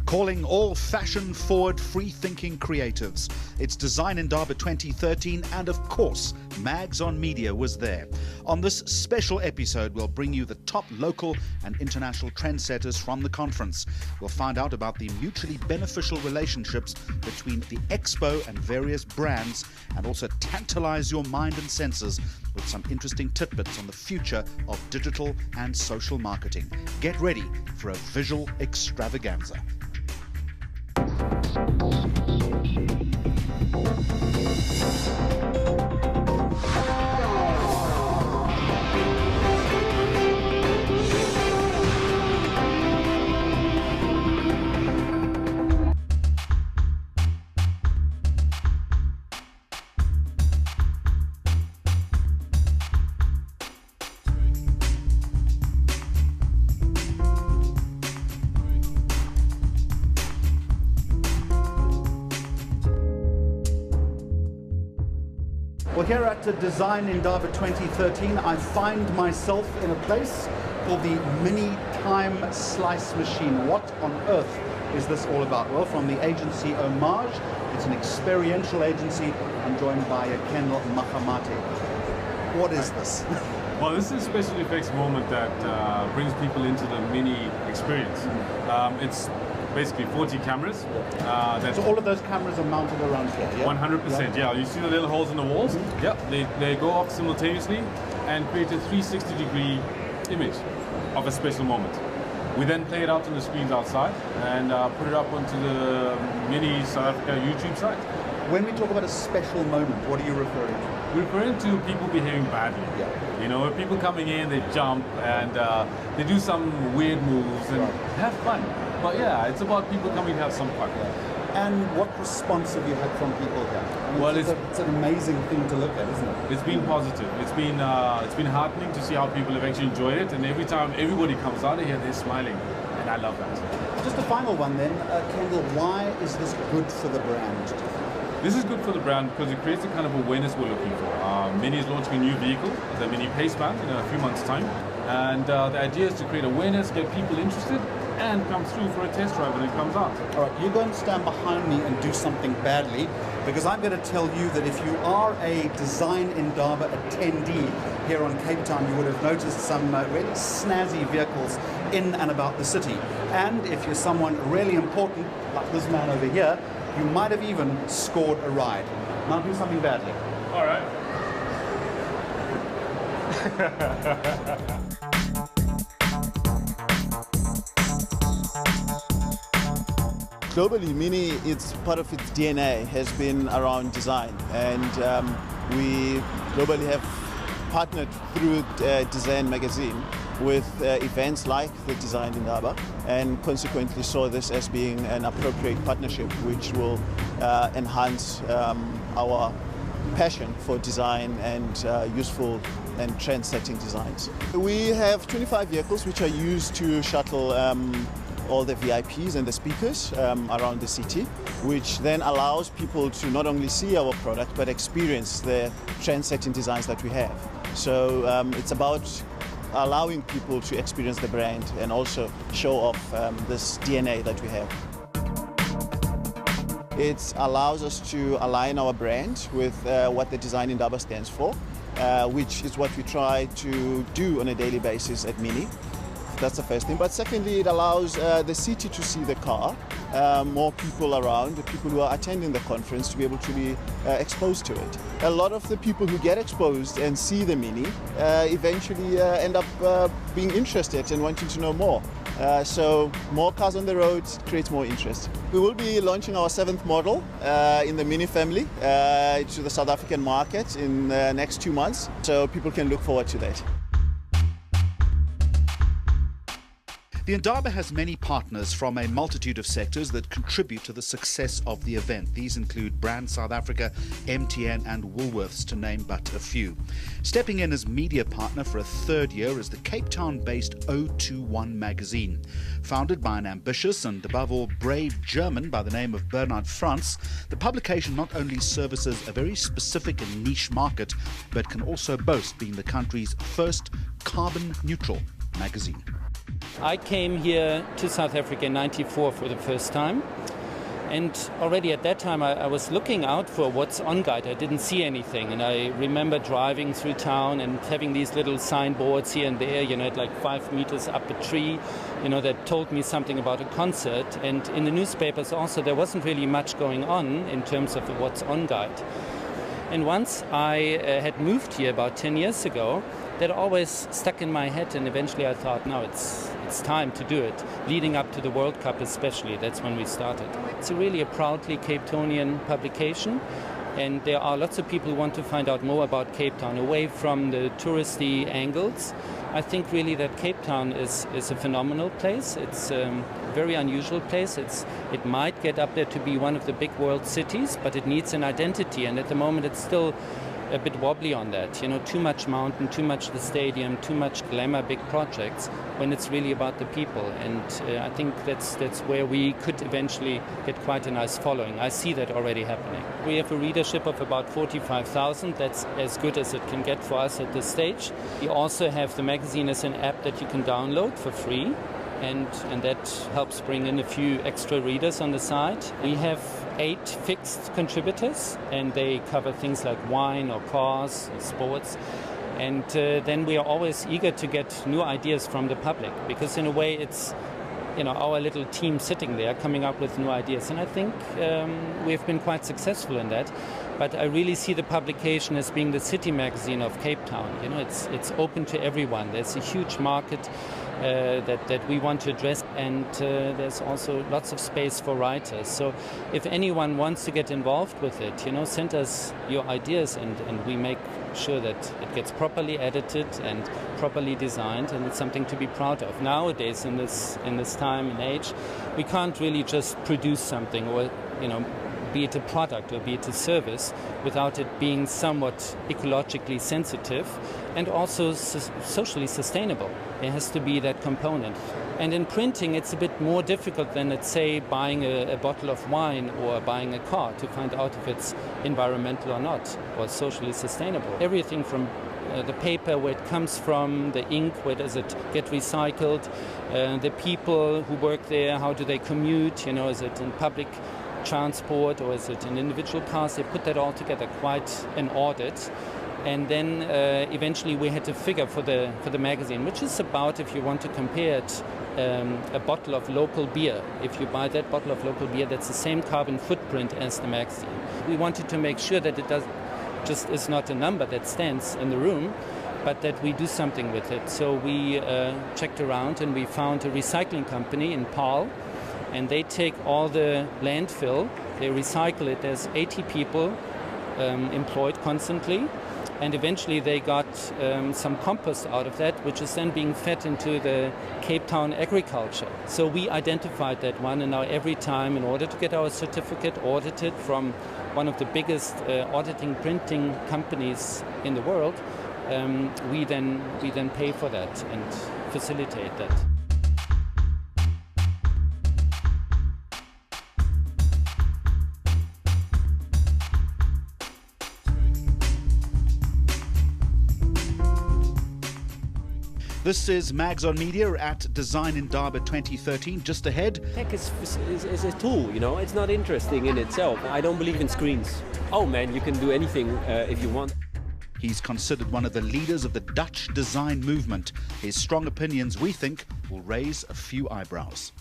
calling all fashion-forward, free-thinking creatives. It's Design Indaba 2013, and of course, Mags on Media was there. On this special episode, we'll bring you the top local and international trendsetters from the conference. We'll find out about the mutually beneficial relationships between the expo and various brands, and also tantalize your mind and senses with some interesting tidbits on the future of digital and social marketing. Get ready for a visual extravaganza. Well, here at Design Indaba 2013, I find myself in a place called the Mini Time Splice Machine. What on earth is this all about? Well, from the agency Homage, it's an experiential agency. I'm joined by Kendall Mahamate. What is this? Well, this is a special effects moment that brings people into the Mini experience. It's basically 40 cameras. So all of those cameras are mounted around here, yeah? 100%, yeah. You see the little holes in the walls? Mm-hmm. Yeah, they go off simultaneously and create a 360-degree image of a special moment. We then play it out on the screens outside and put it up onto the Mini South Africa YouTube site. When we talk about a special moment, what are you referring to? We're referring to people behaving badly. Yeah. You know, people coming in, they jump and they do some weird moves and have fun. But yeah, it's about people coming to have some fun. And what response have you had from people here? I mean, well, it's an amazing thing to look at, isn't it? It's been positive. It's been heartening to see how people have actually enjoyed it. And every time everybody comes out of here, they're smiling. And I love that. Just a final one then. Kendall, why is this good for the brand? This is good for the brand because it creates the kind of awareness we're looking for. Mini is launching a new vehicle, the Mini Paceband, in a few months' time. And the idea is to create awareness, get people interested, and come through for a test drive when it comes out. All right, you're going to stand behind me and do something badly, because I'm going to tell you that if you are a Design Indaba attendee here on Cape Town, you would have noticed some really snazzy vehicles in and about the city. And if you're someone really important, like this man over here, you might have even scored a ride. Now do something badly. All right. Globally, Mini, it's part of its DNA, has been around design, and we globally have partnered through Design magazine with events like the Design Indaba, and consequently saw this as being an appropriate partnership which will enhance our passion for design and useful and trend-setting designs. We have 25 vehicles which are used to shuttle all the VIPs and the speakers around the city, which then allows people to not only see our product but experience the trend-setting designs that we have. So it's about allowing people to experience the brand and also show off this DNA that we have. It allows us to align our brand with what the Design Indaba stands for, which is what we try to do on a daily basis at Mini. That's the first thing. But secondly, it allows the city to see the car, more people around, the people who are attending the conference to be able to be exposed to it. A lot of the people who get exposed and see the Mini eventually end up being interested and wanting to know more. So more cars on the road creates more interest. We will be launching our 7th model in the Mini family to the South African market in the next 2 months. So people can look forward to that. The Indaba has many partners from a multitude of sectors that contribute to the success of the event. These include Brand South Africa, MTN and Woolworths, to name but a few. Stepping in as media partner for a 3rd year is the Cape Town-based 021 magazine. Founded by an ambitious and above all brave German by the name of Bernhard Franz, the publication not only services a very specific and niche market, but can also boast being the country's first carbon neutral magazine. I came here to South Africa in '94 for the first time. And already at that time, I was looking out for what's on guide. I didn't see anything. And I remember driving through town and having these little signboards here and there, at like 5 meters up a tree, that told me something about a concert. And in the newspapers also, there wasn't really much going on in terms of what's on guide. And once I had moved here about 10 years ago, that always stuck in my head, and eventually I thought, no, it's time to do it. Leading up to the World Cup especially, that's when we started. It's really a proudly Cape Townian publication, and there are lots of people who want to find out more about Cape Town, away from the touristy angles. I think really that Cape Town is a phenomenal place. It's a very unusual place. It might get up there to be one of the big world cities, but it needs an identity, and at the moment it's still a bit wobbly on that. Too much mountain, too much the stadium, too much glamour, big projects, when it's really about the people. And I think that's where we could eventually get quite a nice following. I see that already happening. We have a readership of about 45,000. That's as good as it can get for us at this stage. We also have the magazine as an app that you can download for free. And that helps bring in a few extra readers on the site. We have 8 fixed contributors, and they cover things like wine or cars or sports. And then we are always eager to get new ideas from the public, because in a way it's our little team sitting there coming up with new ideas. And I think we've been quite successful in that. But I really see the publication as being the city magazine of Cape Town. It's open to everyone. There's a huge market that we want to address, and there's also lots of space for writers. So if anyone wants to get involved with it, send us your ideas, and we make sure that it gets properly edited and properly designed, and it's something to be proud of. Nowadays, in this time and age, we can't really just produce something, or be it a product or be it a service, without it being somewhat ecologically sensitive and also socially sustainable. There has to be that component. And in printing, it's a bit more difficult than, let's say, buying a bottle of wine or buying a car, to find out if it's environmental or not, or socially sustainable. Everything from the paper, where it comes from, the ink, where does it get recycled, the people who work there, how do they commute, is it in public transport or is it in individual cars? They put that all together, quite an audit. And then eventually we had a figure for the magazine, which is about, if you want to compare it, a bottle of local beer. If you buy that bottle of local beer, that's the same carbon footprint as the magazine. We wanted to make sure that it just is not a number that stands in the room, but that we do something with it. So we checked around, and we found a recycling company in Paarl, and they take all the landfill, they recycle it. There's 80 people employed constantly, and eventually they got some compost out of that, which is then being fed into the Cape Town agriculture. So we identified that one, and now every time, in order to get our certificate audited from one of the biggest auditing printing companies in the world, we then pay for that and facilitate that. This is Mags on Media at Design Indaba 2013. Just ahead. Tech is a tool, It's not interesting in itself. I don't believe in screens. Oh man, you can do anything if you want. He's considered one of the leaders of the Dutch design movement. His strong opinions, we think, will raise a few eyebrows.